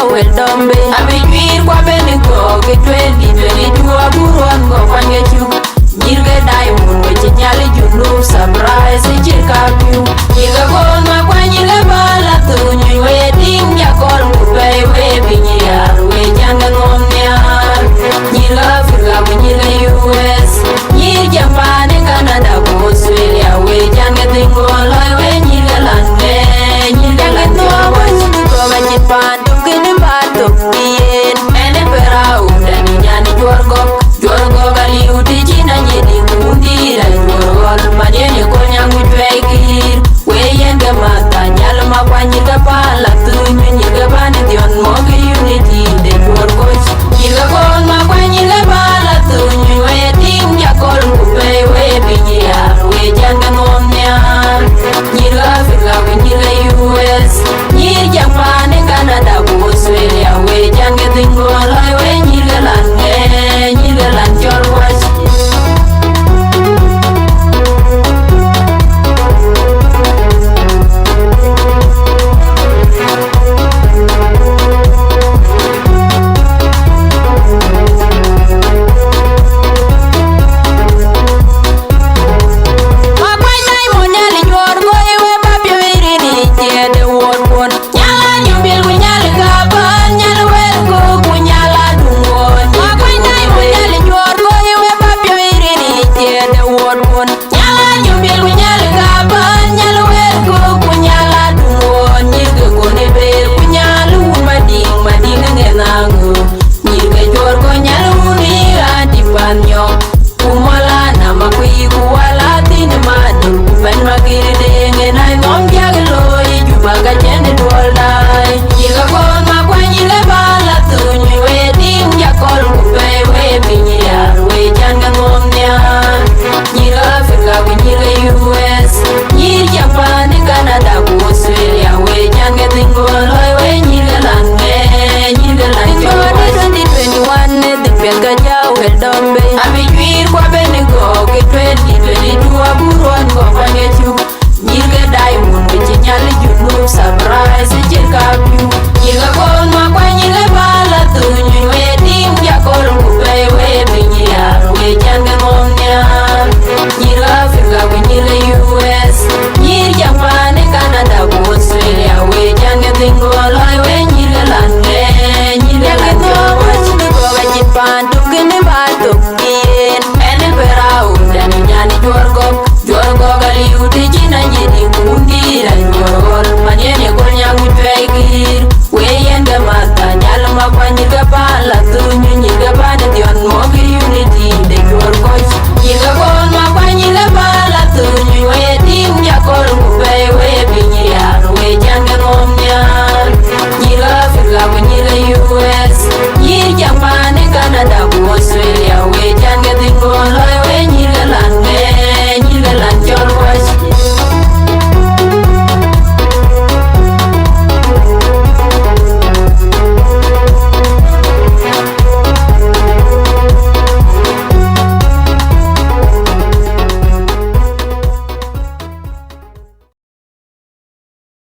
jawe dombe abi juir kwa benigo ke 2022 aburuan go kwange chuk nyirge diamond weche nyali junub surprise chirka piu nyirge gon ma kwa nyirge bala tunyu wedding jakol mupei we binyar we janga ngomnyar nyirge Afrika we nyirge US nyir Japan Canada ko Australia we janga tingol we nyirge lande nyirge lande ko ba Japan tukini bato yen ene perau dani nyani jorgo gali uti china nyedi kundira jorgo madeni ko nyangu twegir we yenge mata nyal ma kwanyirga pala tunyu nyirga bani dion moge unity de jorgo nyirga kon ma kwanyirga pala tunyu we tim jakol kupe we binyia we janga ngomnya nyirga Afrika we nyirga US nyir Japan Canada ko Australia we janga tingol we nyirga lande nyirga lan jorgo surprise chirka